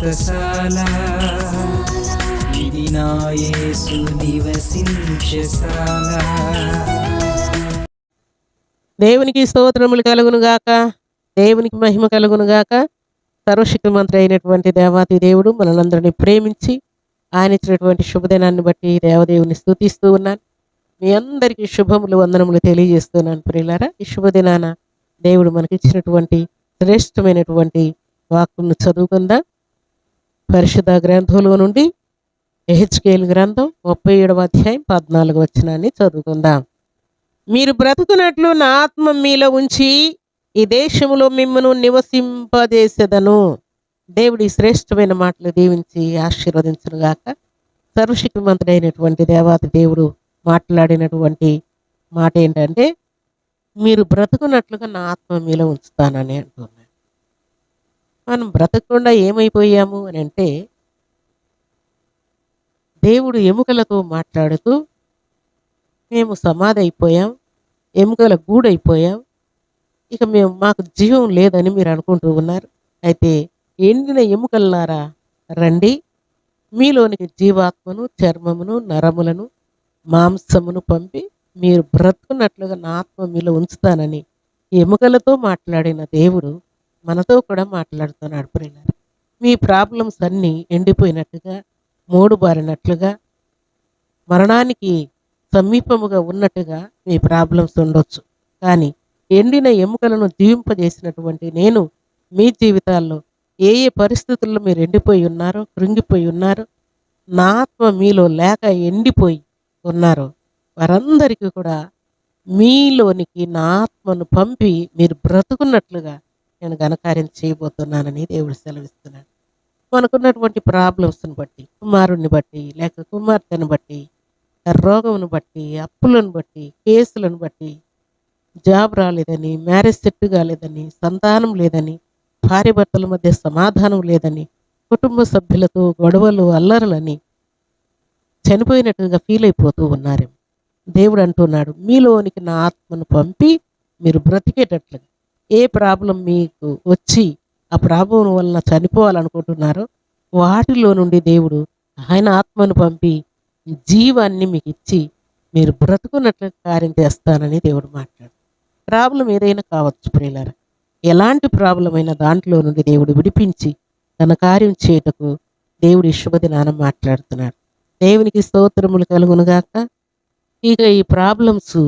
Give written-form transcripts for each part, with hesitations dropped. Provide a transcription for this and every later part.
వ్రతశాల ఇది నా యేసు నివసించశాల. దేవునికి స్తోత్రములు కలుగును గాక, దేవునికి మహిమ కలుగును గాక. సర్వశక్తిమంతుడు అయినటువంటి దేవాతి దేవుడు మనలందరినీ ప్రేమించి ఆయన ఇచ్చినటువంటి శుభదినాన్ని బట్టి దేవదేవుని స్తుతిస్తూ ఉన్నాను. మీ అందరికీ శుభములు వందనములు తెలియజేస్తున్నాను ప్రియులారా. ఈ శుభదినాన దేవుడు మనకి ఇచ్చినటువంటి శ్రేష్టమైనటువంటి వాక్కును చదువుకుందాం. పరిశుద్ధ గ్రంథంలో నుండి యెహెజ్కేలు గ్రంథం 37వ అధ్యాయం 14వ వచనాన్ని చదువుకుందాం. మీరు బ్రతుకున్నట్లు నా ఆత్మ మీలో ఉంచి ఈ దేశంలో మిమ్మను నివసింపజేసేదను. దేవుడి శ్రేష్టమైన మాటలు దీవించి ఆశీర్వదించును గాక. సర్వశక్తిమంతుడైనటువంటి దేవాతి దేవుడు మాట్లాడినటువంటి మాట ఏంటంటే, మీరు బ్రతుకున్నట్లుగా నా ఆత్మ మీలో ఉంచుతానని అంటున్నాడు. మనం బ్రతకకుండా ఏమైపోయాము అని అంటే, దేవుడు ఎముకలతో మాట్లాడుతూ మేము సమాధి అయిపోయాం, ఎముకల గూడైపోయాం, ఇక మాకు జీవం లేదని మీరు అనుకుంటూ ఉన్నారు. అయితే ఎండిన ఎముకల్లారా రండి, మీలోనికి జీవాత్మను, చర్మమును, నరములను, మాంసమును పంపి మీరు బ్రతుకున్నట్లుగా నా ఆత్మ మీలో ఉంచుతానని ఎముకలతో మాట్లాడిన దేవుడు మనతో కూడా మాట్లాడుతున్నాడు ప్రియులారా. మీ ప్రాబ్లమ్స్ అన్నీ ఎండిపోయినట్టుగా, మూడుబారినట్లుగా, మరణానికి సమీపముగా ఉన్నట్టుగా మీ ప్రాబ్లమ్స్ ఉండొచ్చు. కానీ ఎండిన ఎముకలను జీవింపజేసినటువంటి నేను మీ జీవితాల్లో ఏ ఏ పరిస్థితుల్లో మీరు ఎండిపోయి ఉన్నారో, కృంగిపోయి ఉన్నారో, నా ఆత్మ మీలో లేక ఎండిపోయి ఉన్నారో వారందరికీ కూడా మీలోనికి నా ఆత్మను పంపి మీరు బ్రతుకున్నట్లుగా నేను ఘనకార్యం చేయబోతున్నానని దేవుడు సెలవిస్తున్నాడు. మనకున్నటువంటి ప్రాబ్లమ్స్ని బట్టి, కుమారుణ్ణి బట్టి లేక కుమార్తెను బట్టి, రోగమును బట్టి, అప్పులను బట్టి, కేసులను బట్టి, జాబ్ రాలేదని, మ్యారేజ్ సెట్ కాలేదని, సంతానం లేదని, భార్య భర్తల మధ్య సమాధానం లేదని, కుటుంబ సభ్యులతో గొడవలు, అల్లర్లని చనిపోయినట్టుగా ఫీల్ అయిపోతూ ఉన్నారేమో. దేవుడు అంటున్నాడు, మీలోనికి నా ఆత్మను పంపి మీరు బ్రతికేటట్లుగా. ఏ ప్రాబ్లం మీకు వచ్చి ఆ ప్రాబ్లం వలన చనిపోవాలనుకుంటున్నారో వాటిలో నుండి దేవుడు ఆయన ఆత్మను పంపి జీవాన్ని మీకు ఇచ్చి మీరు బ్రతుకున్నట్లు కార్యం చేస్తానని దేవుడు మాట్లాడు. ప్రాబ్లం ఏదైనా కావచ్చు ప్రియులారా, ఎలాంటి ప్రాబ్లం అయినా దాంట్లో నుండి దేవుడు విడిపించి తన కార్యం చేయటకు దేవుడి శుభదినాన మాట్లాడుతున్నాడు. దేవునికి స్తోత్రములు కలుగునుగాక. ఇక ఈ ప్రాబ్లమ్స్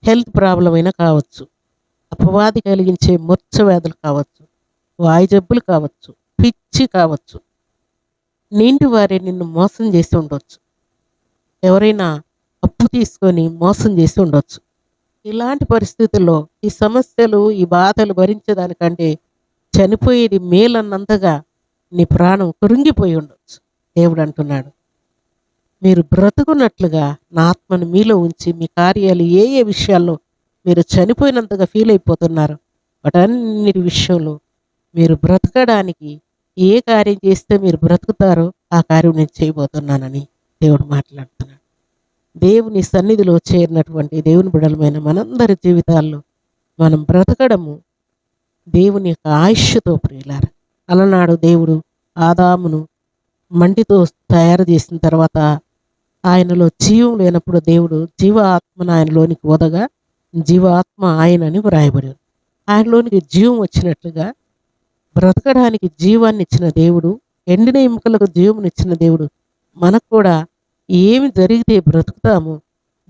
హెల్త్ ప్రాబ్లం అయినా కావచ్చు, అపవాది కలిగించే మూర్ఛ వ్యాధులు కావచ్చు, వాయు జబ్బులు కావచ్చు, పిచ్చి కావచ్చు, నింటి వారే నిన్ను మోసం చేసి ఉండొచ్చు, ఎవరైనా అప్పు తీసుకొని మోసం చేసి ఉండొచ్చు. ఇలాంటి పరిస్థితుల్లో ఈ సమస్యలు, ఈ బాధలు భరించేదానికంటే చనిపోయేది మేలన్నంతగా నీ ప్రాణం కృంగిపోయి ఉండొచ్చు. దేవుడు అంటున్నాడు, మీరు బ్రతుకున్నట్లుగా నా ఆత్మను మీలో ఉంచి మీ కార్యాలు ఏ ఏ విషయాల్లో మీరు చనిపోయినంతగా ఫీల్ అయిపోతున్నారు వాటన్నిటి విషయంలో మీరు బ్రతకడానికి ఏ కార్యం చేస్తే మీరు బ్రతుకుతారో ఆ కార్యం నేను చేయబోతున్నానని దేవుడు మాట్లాడుతున్నాడు. దేవుని సన్నిధిలో చేరినటువంటి దేవుని బిడ్డలమైన మనందరి జీవితాల్లో మనం బ్రతకడము దేవుని యొక్క ఆయుష్తో ప్రియులారా. అలనాడు దేవుడు ఆదామును మంటితో తయారు చేసిన తర్వాత ఆయనలో జీవం లేనప్పుడు దేవుడు జీవాత్మను ఆయనలోనికి వదగా జీవాత్మ ఆయనని వ్రాయబడి ఆయనలోనికి జీవం వచ్చినట్లుగా బ్రతకడానికి జీవాన్ని ఇచ్చిన దేవుడు, ఎండిన ఎముకలకు జీవమునిచ్చిన దేవుడు మనకు కూడా ఏమి జరిగితే బ్రతుకుతామో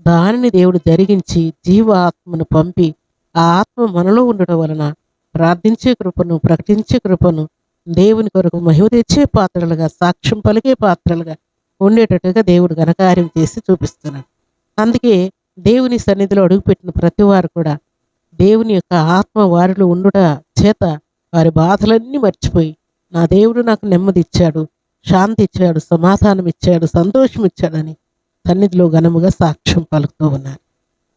దానిని దేవుడు జరిగించి జీవాత్మను పంపి ఆ ఆత్మ మనలో ఉండటం వలన ప్రార్థించే కృపను, ప్రకటించే కృపను, దేవుని కొరకు మహిమ తెచ్చే పాత్రలుగా, సాక్ష్యం పలికే పాత్రలుగా ఉండేటట్టుగా దేవుడు ఘనకార్యం చేసి చూపిస్తున్నాడు. అందుకే దేవుని సన్నిధిలో అడుగుపెట్టిన ప్రతి వారు కూడా దేవుని యొక్క ఆత్మ వారిలో ఉండుట చేత వారి బాధలన్నీ మర్చిపోయి నా దేవుడు నాకు నెమ్మది ఇచ్చాడు, శాంతి ఇచ్చాడు, సమాధానం ఇచ్చాడు, సంతోషం ఇచ్చాడని సన్నిధిలో ఘనముగా సాక్ష్యం పలుకుతూ ఉన్నారు.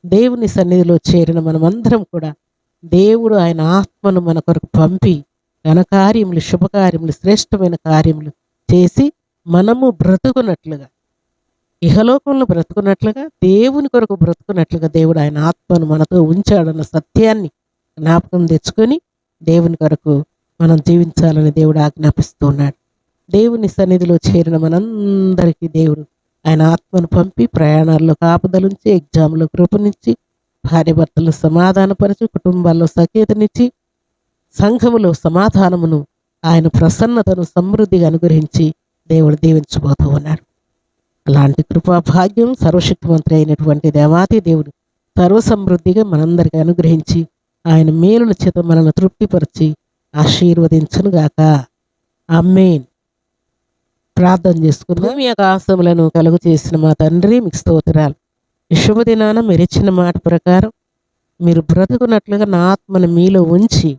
దేవుని సన్నిధిలో చేరిన మనమందరం కూడా దేవుడు ఆయన ఆత్మను మన కొరకు పంపి ఘనకార్యములు, శుభకార్యములు, శ్రేష్టమైన కార్యములు చేసి మనము బ్రతుకున్నట్లుగా, ఇహలోకంలో బ్రతుకున్నట్లుగా, దేవుని కొరకు బ్రతుకున్నట్లుగా దేవుడు ఆయన ఆత్మను మనతో ఉంచాడన్న సత్యాన్ని జ్ఞాపకం తెచ్చుకొని దేవుని కొరకు మనం జీవించాలని దేవుడు ఆజ్ఞాపిస్తున్నాడు. దేవుని సన్నిధిలో చేరిన మనందరికీ దేవుడు ఆయన ఆత్మను పంపి ప్రయాణాల్లో కాపుదలుంచి, ఎగ్జామ్లో కృపనిచ్చి, భార్యాభర్తలను సమాధానపరిచి, కుటుంబాల్లో సఖ్యతనిచ్చి, సంఘములో సమాధానమును, ఆయన ప్రసన్నతను సమృద్ధిగా అనుగ్రహించి దేవుడు దీవించబోతూ ఉన్నాడు. అలాంటి కృపా భాగ్యం సర్వశక్తిమంతుడు అయినటువంటి దేవాతి దేవుడు సర్వసమృద్ధిగా మనందరికీ అనుగ్రహించి ఆయన మేలుల చేత మనల్ని తృప్తిపరిచి ఆశీర్వదించునుగాక. ఆమేన్. ప్రార్థన చేసుకుని, భూమి ఆకాశములను కలుగు చేసిన మా తండ్రి మీకు స్తోత్రాలు. ఈ శుభదినాన మీరు ఇచ్చిన మాట ప్రకారం మీరు బ్రతుకున్నట్లుగా నా ఆత్మను మీలో ఉంచి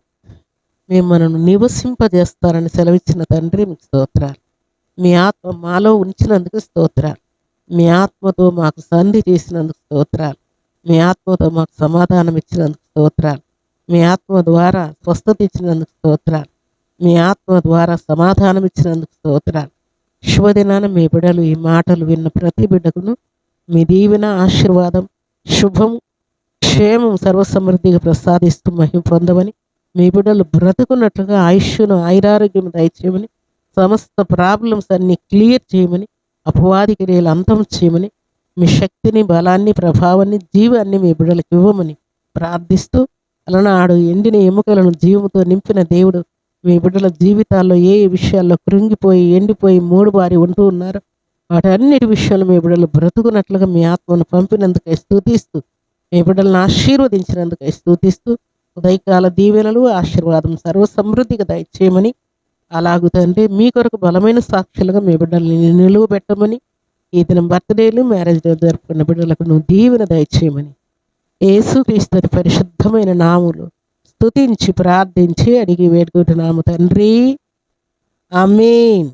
మిమ్మల్ని నివసింపజేస్తారని సెలవిచ్చిన తండ్రి మీకు స్తోత్రాలు. మీ ఆత్మ మాలో ఉంచినందుకు స్తోత్రాలు. మీ ఆత్మతో మాకు సంధి చేసినందుకు స్తోత్రాలు. మీ ఆత్మతో మాకు సమాధానం ఇచ్చినందుకు స్తోత్రాలు. మీ ఆత్మ ద్వారా స్వస్థత ఇచ్చినందుకు స్తోత్రాలు. మీ ఆత్మ ద్వారా సమాధానం ఇచ్చినందుకు స్తోత్రాలు. శుభదినాన మీ బిడ్డలు ఈ మాటలు విన్న ప్రతి బిడ్డకును మీ దీవెన, ఆశీర్వాదం, శుభం, క్షేమం సర్వసమృద్ధిగా ప్రసాదిస్తూ మహిమ పొందమని, మీ బిడ్డలు బ్రతుకున్నట్లుగా ఆయుష్ను, ఆయురారోగ్యం దయచేయమని, సమస్త ప్రాబ్లమ్స్ అన్ని క్లియర్ చేయమని, అపవాది క్రియలు అంతం చేయమని, మీ శక్తిని, బలాన్ని, ప్రభావాన్ని, జీవాన్ని మీ బిడ్డలకు ఇవ్వమని ప్రార్థిస్తూ, అలనాడు ఎండిన ఎముకలను జీవముతో నింపిన దేవుడు మీ బిడ్డల జీవితాల్లో ఏ విషయాల్లో కృంగిపోయి, ఎండిపోయి, మూడుబారి ఉంటూ ఉన్నారో వాటన్నిటి విషయాలు మీ బిడ్డలు బ్రతుకున్నట్లుగా మీ ఆత్మను పంపినందుకై స్తుతిస్తూ, మీ బిడ్డలను ఆశీర్వదించినందుకై స్తుతిస్తూ, ఉదయకాల దీవెనలు, ఆశీర్వాదం సర్వసమృద్ధిగా దయచేయమని, అలాగు తండ్రి మీ కొరకు బలమైన సాక్షులుగా మీ బిడ్డల్ని నిలువబెట్టమని, ఈ దినం బర్త్డేలు, మ్యారేజ్ డే జరుపుకున్న బిడ్డలకు నువ్వు దీవెన దయచేయమని యేసుక్రీస్తు పరిశుద్ధమైన నామములో స్తుతించి ప్రార్థించి అడిగి వేడుకుంటున్నాము తండ్రి. ఆమేన్.